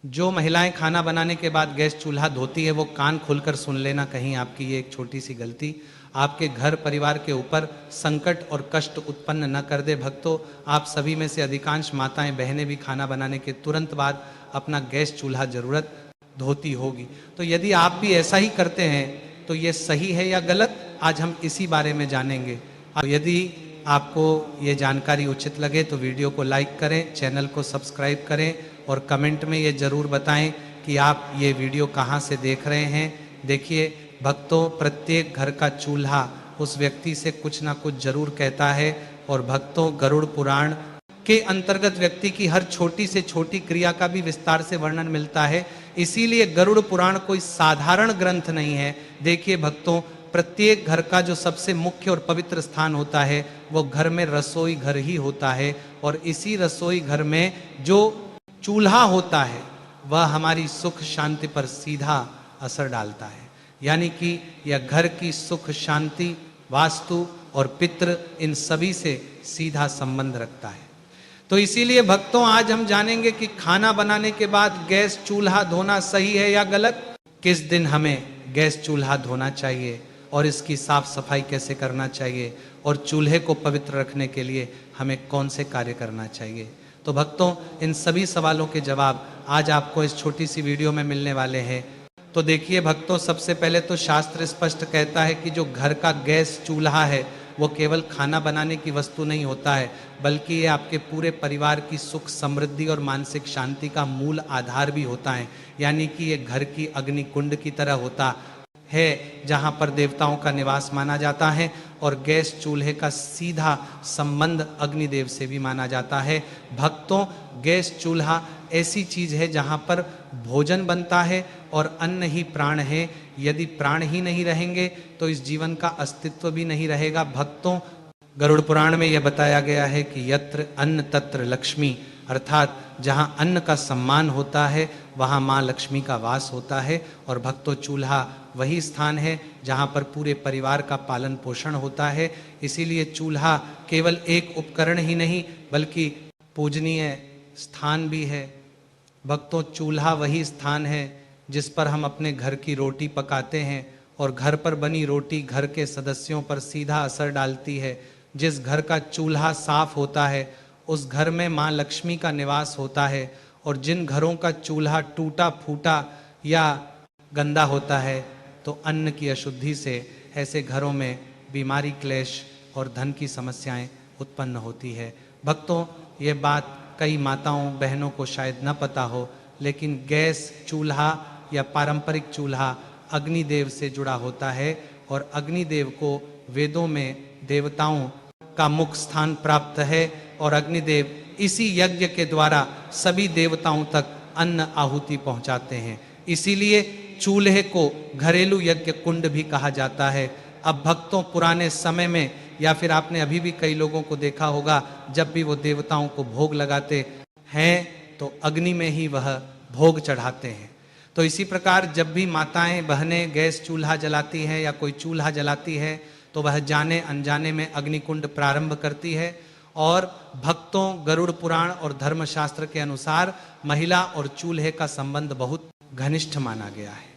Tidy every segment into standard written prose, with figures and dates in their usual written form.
जो महिलाएं खाना बनाने के बाद गैस चूल्हा धोती है वो कान खोलकर सुन लेना, कहीं आपकी ये एक छोटी सी गलती आपके घर परिवार के ऊपर संकट और कष्ट उत्पन्न न कर दे। भक्तों, आप सभी में से अधिकांश माताएं बहनें भी खाना बनाने के तुरंत बाद अपना गैस चूल्हा जरूरत धोती होगी। तो यदि आप भी ऐसा ही करते हैं तो ये सही है या गलत, आज हम इसी बारे में जानेंगे। यदि आपको ये जानकारी उचित लगे तो वीडियो को लाइक करें, चैनल को सब्सक्राइब करें और कमेंट में ये जरूर बताएं कि आप ये वीडियो कहाँ से देख रहे हैं। देखिए भक्तों, प्रत्येक घर का चूल्हा उस व्यक्ति से कुछ ना कुछ जरूर कहता है। और भक्तों, गरुड़ पुराण के अंतर्गत व्यक्ति की हर छोटी से छोटी क्रिया का भी विस्तार से वर्णन मिलता है। इसीलिए गरुड़ पुराण कोई साधारण ग्रंथ नहीं है। देखिए भक्तों, प्रत्येक घर का जो सबसे मुख्य और पवित्र स्थान होता है वो घर में रसोई घर ही होता है। और इसी रसोई घर में जो चूल्हा होता है वह हमारी सुख शांति पर सीधा असर डालता है। यानी कि यह घर की सुख शांति, वास्तु और पितृ, इन सभी से सीधा संबंध रखता है। तो इसीलिए भक्तों, आज हम जानेंगे कि खाना बनाने के बाद गैस चूल्हा धोना सही है या गलत, किस दिन हमें गैस चूल्हा धोना चाहिए और इसकी साफ सफाई कैसे करना चाहिए, और चूल्हे को पवित्र रखने के लिए हमें कौन से कार्य करना चाहिए। तो भक्तों, इन सभी सवालों के जवाब आज आपको इस छोटी सी वीडियो में मिलने वाले हैं। तो देखिए भक्तों, सबसे पहले तो शास्त्र स्पष्ट कहता है कि जो घर का गैस चूल्हा है वो केवल खाना बनाने की वस्तु नहीं होता है, बल्कि ये आपके पूरे परिवार की सुख समृद्धि और मानसिक शांति का मूल आधार भी होता है। यानी कि ये घर की अग्नि कुंड की तरह होता है जहाँ पर देवताओं का निवास माना जाता है। और गैस चूल्हे का सीधा संबंध अग्निदेव से भी माना जाता है। भक्तों, गैस चूल्हा ऐसी चीज है जहाँ पर भोजन बनता है और अन्न ही प्राण है। यदि प्राण ही नहीं रहेंगे तो इस जीवन का अस्तित्व भी नहीं रहेगा। भक्तों, गरुड़ पुराण में यह बताया गया है कि यत्र अन्न तत्र लक्ष्मी, अर्थात जहाँ अन्न का सम्मान होता है वहाँ माँ लक्ष्मी का वास होता है। और भक्तों, चूल्हा वही स्थान है जहाँ पर पूरे परिवार का पालन पोषण होता है। इसीलिए चूल्हा केवल एक उपकरण ही नहीं बल्कि पूजनीय स्थान भी है। भक्तों, चूल्हा वही स्थान है जिस पर हम अपने घर की रोटी पकाते हैं और घर पर बनी रोटी घर के सदस्यों पर सीधा असर डालती है। जिस घर का चूल्हा साफ होता है उस घर में माँ लक्ष्मी का निवास होता है। और जिन घरों का चूल्हा टूटा फूटा या गंदा होता है तो अन्न की अशुद्धि से ऐसे घरों में बीमारी, क्लेश और धन की समस्याएं उत्पन्न होती है। भक्तों, ये बात कई माताओं बहनों को शायद न पता हो, लेकिन गैस चूल्हा या पारंपरिक चूल्हा अग्निदेव से जुड़ा होता है। और अग्निदेव को वेदों में देवताओं का मुख्य स्थान प्राप्त है। और अग्निदेव इसी यज्ञ के द्वारा सभी देवताओं तक अन्न आहुति पहुंचाते हैं। इसीलिए चूल्हे को घरेलू यज्ञ कुंड भी कहा जाता है। अब भक्तों, पुराने समय में या फिर आपने अभी भी कई लोगों को देखा होगा, जब भी वो देवताओं को भोग लगाते हैं तो अग्नि में ही वह भोग चढ़ाते हैं। तो इसी प्रकार जब भी माताएं बहनें गैस चूल्हा जलाती हैं या कोई चूल्हा जलाती है तो वह जाने अनजाने में अग्निकुंड प्रारंभ करती है। और भक्तों, गरुड़ पुराण और धर्मशास्त्र के अनुसार महिला और चूल्हे का संबंध बहुत घनिष्ठ माना गया है,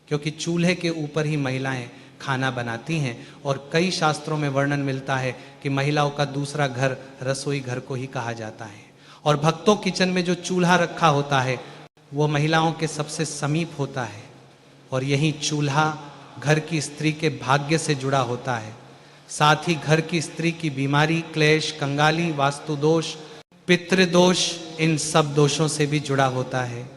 क्योंकि चूल्हे के ऊपर ही महिलाएं खाना बनाती हैं। और कई शास्त्रों में वर्णन मिलता है कि महिलाओं का दूसरा घर रसोई घर को ही कहा जाता है। और भक्तों, किचन में जो चूल्हा रखा होता है वो महिलाओं के सबसे समीप होता है। और यही चूल्हा घर की स्त्री के भाग्य से जुड़ा होता है। साथ ही घर की स्त्री की बीमारी, क्लेश, कंगाली, वास्तु दोष, पितृदोष, इन सब दोषों से भी जुड़ा होता है।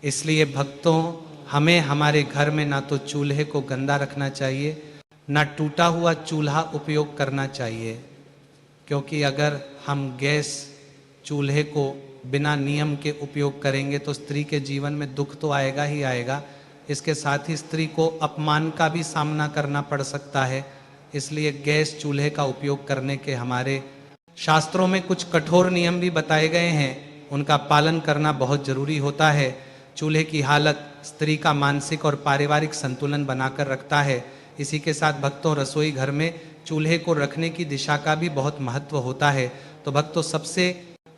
इसलिए भक्तों, हमें हमारे घर में ना तो चूल्हे को गंदा रखना चाहिए, ना टूटा हुआ चूल्हा उपयोग करना चाहिए। क्योंकि अगर हम गैस चूल्हे को बिना नियम के उपयोग करेंगे तो स्त्री के जीवन में दुख तो आएगा ही आएगा, इसके साथ ही स्त्री को अपमान का भी सामना करना पड़ सकता है। इसलिए गैस चूल्हे का उपयोग करने के हमारे शास्त्रों में कुछ कठोर नियम भी बताए गए हैं, उनका पालन करना बहुत जरूरी होता है। चूल्हे की हालत स्त्री का मानसिक और पारिवारिक संतुलन बनाकर रखता है। इसी के साथ भक्तों, रसोई घर में चूल्हे को रखने की दिशा का भी बहुत महत्व होता है। तो भक्तों, सबसे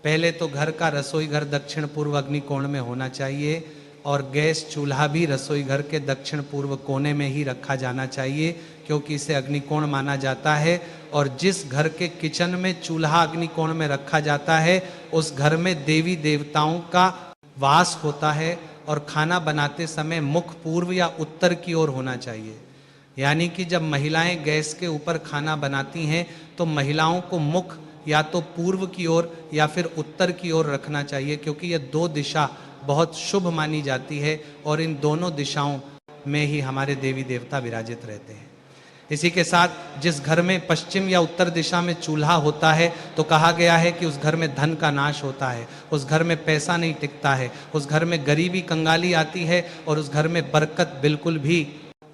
पहले तो घर का रसोई घर दक्षिण पूर्व अग्निकोण में होना चाहिए और गैस चूल्हा भी रसोई घर के दक्षिण पूर्व कोने में ही रखा जाना चाहिए, क्योंकि इसे अग्निकोण माना जाता है। और जिस घर के किचन में चूल्हा अग्निकोण में रखा जाता है उस घर में देवी देवताओं का वास होता है और खाना बनाते समय मुख पूर्व या उत्तर की ओर होना चाहिए। यानी कि जब महिलाएं गैस के ऊपर खाना बनाती हैं तो महिलाओं को मुख या तो पूर्व की ओर या फिर उत्तर की ओर रखना चाहिए, क्योंकि ये दो दिशा बहुत शुभ मानी जाती है और इन दोनों दिशाओं में ही हमारे देवी देवता विराजित रहते हैं। इसी के साथ जिस घर में पश्चिम या उत्तर दिशा में चूल्हा होता है तो कहा गया है कि उस घर में धन का नाश होता है, उस घर में पैसा नहीं टिकता है, उस घर में गरीबी कंगाली आती है और उस घर में बरकत बिल्कुल भी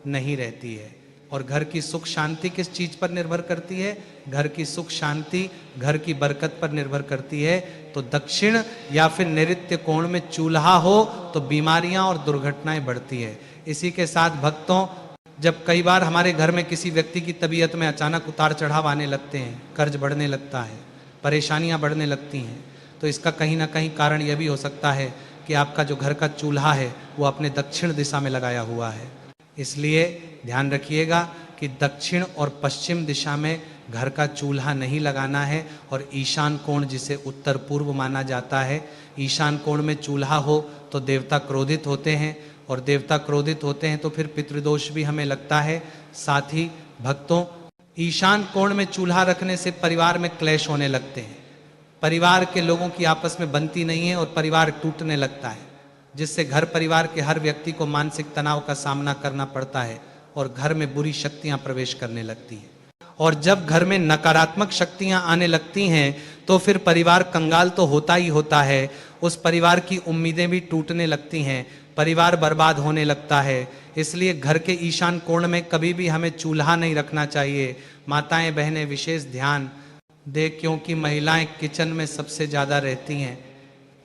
नहीं रहती है। और घर की सुख शांति किस चीज पर निर्भर करती है? घर की सुख शांति घर की बरकत पर निर्भर करती है। तो दक्षिण या फिर नैऋत्य कोण में चूल्हा हो तो बीमारियां और दुर्घटनाएं बढ़ती है। इसी के साथ भक्तों, जब कई बार हमारे घर में किसी व्यक्ति की तबीयत में अचानक उतार चढ़ाव आने लगते हैं, कर्ज बढ़ने लगता है, परेशानियां बढ़ने लगती हैं, तो इसका कहीं ना कहीं कारण यह भी हो सकता है कि आपका जो घर का चूल्हा है वो अपने दक्षिण दिशा में लगाया हुआ है। इसलिए ध्यान रखिएगा कि दक्षिण और पश्चिम दिशा में घर का चूल्हा नहीं लगाना है। और ईशान कोण, जिसे उत्तर पूर्व माना जाता है, ईशान कोण में चूल्हा हो तो देवता क्रोधित होते हैं और देवता क्रोधित होते हैं तो फिर पितृदोष भी हमें लगता है। साथ ही भक्तों, ईशान कोण में चूल्हा रखने से परिवार में क्लेश होने लगते हैं, परिवार के लोगों की आपस में बनती नहीं है और परिवार टूटने लगता है, जिससे घर परिवार के हर व्यक्ति को मानसिक तनाव का सामना करना पड़ता है और घर में बुरी शक्तियां प्रवेश करने लगती हैं। और जब घर में नकारात्मक शक्तियां आने लगती हैं तो फिर परिवार कंगाल तो होता ही होता है, उस परिवार की उम्मीदें भी टूटने लगती हैं, परिवार बर्बाद होने लगता है। इसलिए घर के ईशान कोण में कभी भी हमें चूल्हा नहीं रखना चाहिए। माताएं बहनें विशेष ध्यान दे, क्योंकि महिलाएं किचन में सबसे ज़्यादा रहती हैं।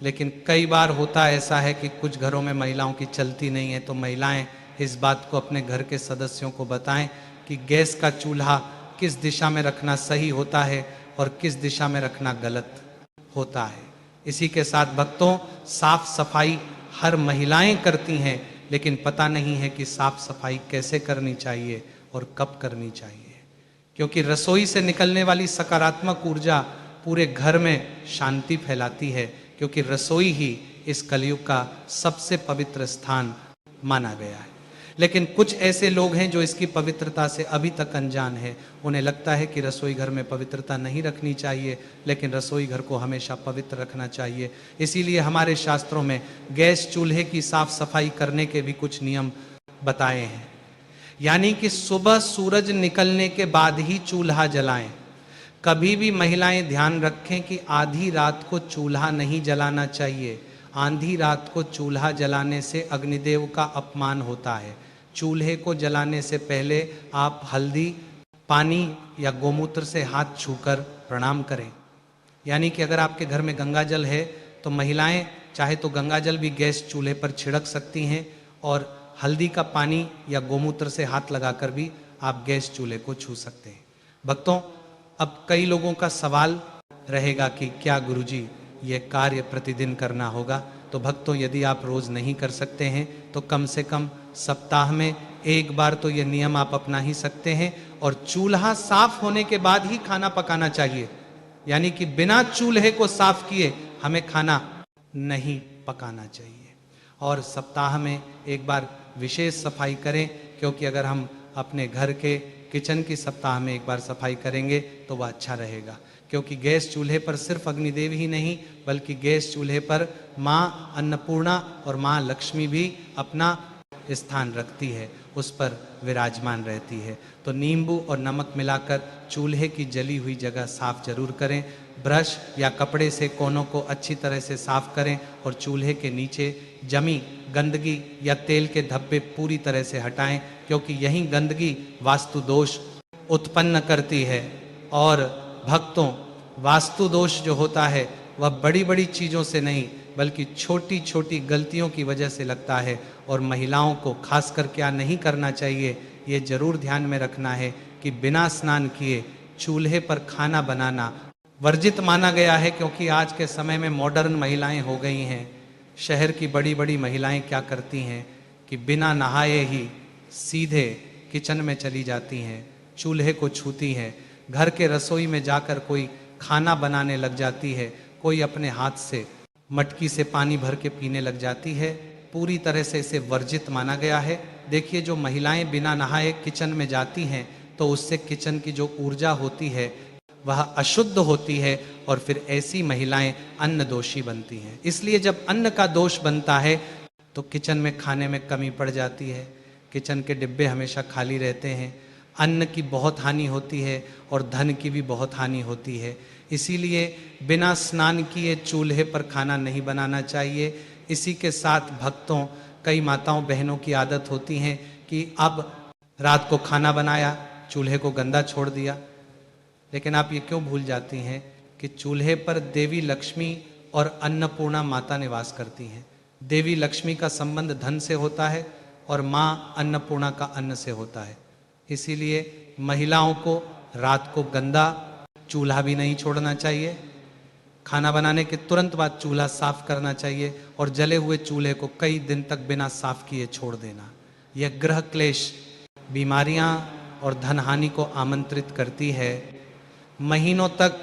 लेकिन कई बार होता ऐसा है कि कुछ घरों में महिलाओं की चलती नहीं है, तो महिलाएं इस बात को अपने घर के सदस्यों को बताएं कि गैस का चूल्हा किस दिशा में रखना सही होता है और किस दिशा में रखना गलत होता है। इसी के साथ भक्तों, साफ सफाई हर महिलाएं करती हैं, लेकिन पता नहीं है कि साफ सफाई कैसे करनी चाहिए और कब करनी चाहिए, क्योंकि रसोई से निकलने वाली सकारात्मक ऊर्जा पूरे घर में शांति फैलाती है, क्योंकि रसोई ही इस कलयुग का सबसे पवित्र स्थान माना गया है। लेकिन कुछ ऐसे लोग हैं जो इसकी पवित्रता से अभी तक अनजान है। उन्हें लगता है कि रसोई घर में पवित्रता नहीं रखनी चाहिए, लेकिन रसोई घर को हमेशा पवित्र रखना चाहिए। इसीलिए हमारे शास्त्रों में गैस चूल्हे की साफ सफाई करने के भी कुछ नियम बताए हैं। यानी कि सुबह सूरज निकलने के बाद ही चूल्हा जलाएं। कभी भी महिलाएं ध्यान रखें कि आधी रात को चूल्हा नहीं जलाना चाहिए। आधी रात को चूल्हा जलाने से अग्निदेव का अपमान होता है। चूल्हे को जलाने से पहले आप हल्दी, पानी या गोमूत्र से हाथ छूकर प्रणाम करें। यानी कि अगर आपके घर में गंगा जल है तो महिलाएं चाहे तो गंगा जल भी गैस चूल्हे पर छिड़क सकती हैं और हल्दी का पानी या गोमूत्र से हाथ लगाकर भी आप गैस चूल्हे को छू सकते हैं। भक्तों, अब कई लोगों का सवाल रहेगा कि क्या गुरुजी ये कार्य प्रतिदिन करना होगा? तो भक्तों, यदि आप रोज नहीं कर सकते हैं तो कम से कम सप्ताह में एक बार तो ये नियम आप अपना ही सकते हैं। और चूल्हा साफ होने के बाद ही खाना पकाना चाहिए, यानी कि बिना चूल्हे को साफ किए हमें खाना नहीं पकाना चाहिए। और सप्ताह में एक बार विशेष सफाई करें, क्योंकि अगर हम अपने घर के किचन की सप्ताह में एक बार सफाई करेंगे तो वह अच्छा रहेगा। क्योंकि गैस चूल्हे पर सिर्फ अग्निदेव ही नहीं, बल्कि गैस चूल्हे पर माँ अन्नपूर्णा और माँ लक्ष्मी भी अपना स्थान रखती है, उस पर विराजमान रहती है। तो नींबू और नमक मिलाकर चूल्हे की जली हुई जगह साफ जरूर करें। ब्रश या कपड़े से कोनों को अच्छी तरह से साफ करें और चूल्हे के नीचे जमी गंदगी या तेल के धब्बे पूरी तरह से हटाएं, क्योंकि यही गंदगी वास्तु दोष उत्पन्न करती है। और भक्तों, वास्तु दोष जो होता है वह बड़ी बड़ी चीज़ों से नहीं बल्कि छोटी छोटी गलतियों की वजह से लगता है। और महिलाओं को खासकर क्या नहीं करना चाहिए, ये जरूर ध्यान में रखना है कि बिना स्नान किए चूल्हे पर खाना बनाना वर्जित माना गया है, क्योंकि आज के समय में मॉडर्न महिलाएं हो गई हैं। शहर की बड़ी बड़ी महिलाएं क्या करती हैं कि बिना नहाए ही सीधे किचन में चली जाती हैं, चूल्हे को छूती हैं, घर के रसोई में जाकर कोई खाना बनाने लग जाती है, कोई अपने हाथ से मटकी से पानी भर के पीने लग जाती है। पूरी तरह से इसे वर्जित माना गया है। देखिए, जो महिलाएं बिना नहाए किचन में जाती हैं तो उससे किचन की जो ऊर्जा होती है वह अशुद्ध होती है और फिर ऐसी महिलाएं अन्न दोषी बनती हैं। इसलिए जब अन्न का दोष बनता है तो किचन में खाने में कमी पड़ जाती है, किचन के डिब्बे हमेशा खाली रहते हैं, अन्न की बहुत हानि होती है और धन की भी बहुत हानि होती है। इसीलिए बिना स्नान किए चूल्हे पर खाना नहीं बनाना चाहिए। इसी के साथ भक्तों, कई माताओं बहनों की आदत होती है कि अब रात को खाना बनाया, चूल्हे को गंदा छोड़ दिया। लेकिन आप ये क्यों भूल जाती हैं कि चूल्हे पर देवी लक्ष्मी और अन्नपूर्णा माता निवास करती हैं। देवी लक्ष्मी का संबंध धन से होता है और माँ अन्नपूर्णा का अन्न से होता है। इसीलिए महिलाओं को रात को गंदा चूल्हा भी नहीं छोड़ना चाहिए। खाना बनाने के तुरंत बाद चूल्हा साफ करना चाहिए और जले हुए चूल्हे को कई दिन तक बिना साफ किए छोड़ देना। यह ग्रह क्लेश, बीमारियां और धन हानि को आमंत्रित करती है। महीनों तक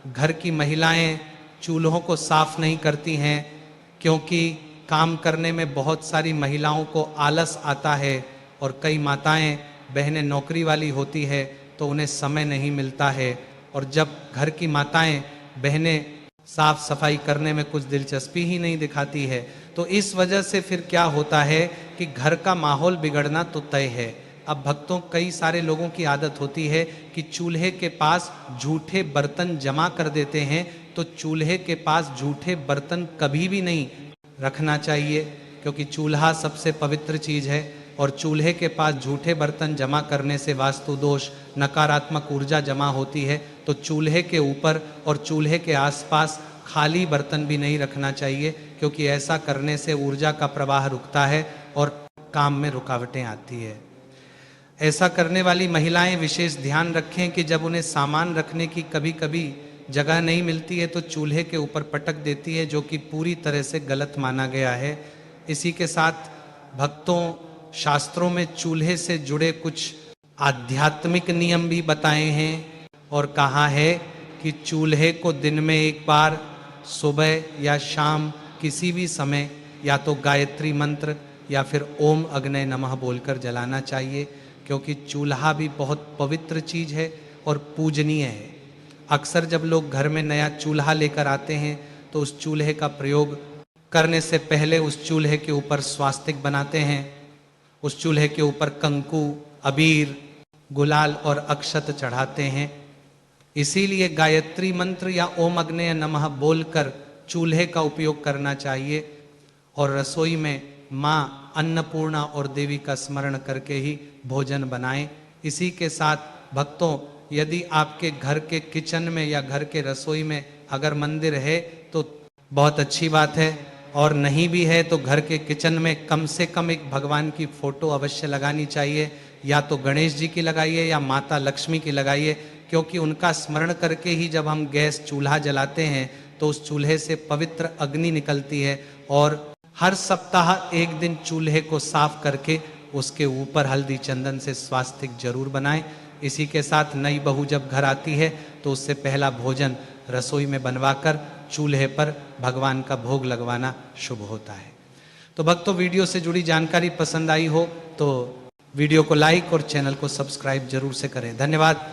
घर की महिलाएं चूल्हों को साफ नहीं करती हैं, क्योंकि काम करने में बहुत सारी महिलाओं को आलस आता है और कई माताएं बहनें नौकरी वाली होती है तो उन्हें समय नहीं मिलता है। और जब घर की माताएं बहनें साफ सफाई करने में कुछ दिलचस्पी ही नहीं दिखाती है तो इस वजह से फिर क्या होता है कि घर का माहौल बिगड़ना तो तय है। अब भक्तों, कई सारे लोगों की आदत होती है कि चूल्हे के पास झूठे बर्तन जमा कर देते हैं, तो चूल्हे के पास झूठे बर्तन कभी भी नहीं रखना चाहिए, क्योंकि चूल्हा सबसे पवित्र चीज है और चूल्हे के पास झूठे बर्तन जमा करने से वास्तु दोष, नकारात्मक ऊर्जा जमा होती है। तो चूल्हे के ऊपर और चूल्हे के आसपास खाली बर्तन भी नहीं रखना चाहिए, क्योंकि ऐसा करने से ऊर्जा का प्रवाह रुकता है और काम में रुकावटें आती है। ऐसा करने वाली महिलाएं विशेष ध्यान रखें कि जब उन्हें सामान रखने की कभी कभी जगह नहीं मिलती है तो चूल्हे के ऊपर पटक देती है, जो कि पूरी तरह से गलत माना गया है। इसी के साथ भक्तों, शास्त्रों में चूल्हे से जुड़े कुछ आध्यात्मिक नियम भी बताए हैं और कहा है कि चूल्हे को दिन में एक बार सुबह या शाम किसी भी समय या तो गायत्री मंत्र या फिर ओम अग्नय नमः बोलकर जलाना चाहिए, क्योंकि चूल्हा भी बहुत पवित्र चीज है और पूजनीय है। अक्सर जब लोग घर में नया चूल्हा लेकर आते हैं तो उस चूल्हे का प्रयोग करने से पहले उस चूल्हे के ऊपर स्वास्तिक बनाते हैं, उस चूल्हे के ऊपर कंकु, अबीर, गुलाल और अक्षत चढ़ाते हैं। इसीलिए गायत्री मंत्र या ओम अग्नेय नमः बोलकर चूल्हे का उपयोग करना चाहिए और रसोई में माँ अन्नपूर्णा और देवी का स्मरण करके ही भोजन बनाएं। इसी के साथ भक्तों, यदि आपके घर के किचन में या घर के रसोई में अगर मंदिर है तो बहुत अच्छी बात है, और नहीं भी है तो घर के किचन में कम से कम एक भगवान की फोटो अवश्य लगानी चाहिए। या तो गणेश जी की लगाइए या माता लक्ष्मी की लगाइए, क्योंकि उनका स्मरण करके ही जब हम गैस चूल्हा जलाते हैं तो उस चूल्हे से पवित्र अग्नि निकलती है। और हर सप्ताह एक दिन चूल्हे को साफ करके उसके ऊपर हल्दी चंदन से स्वास्तिक जरूर बनाएं। इसी के साथ नई बहू जब घर आती है तो उससे पहला भोजन रसोई में बनवाकर चूल्हे पर भगवान का भोग लगवाना शुभ होता है। तो भक्तों, वीडियो से जुड़ी जानकारी पसंद आई हो तो वीडियो को लाइक और चैनल को सब्सक्राइब जरूर से करें। धन्यवाद।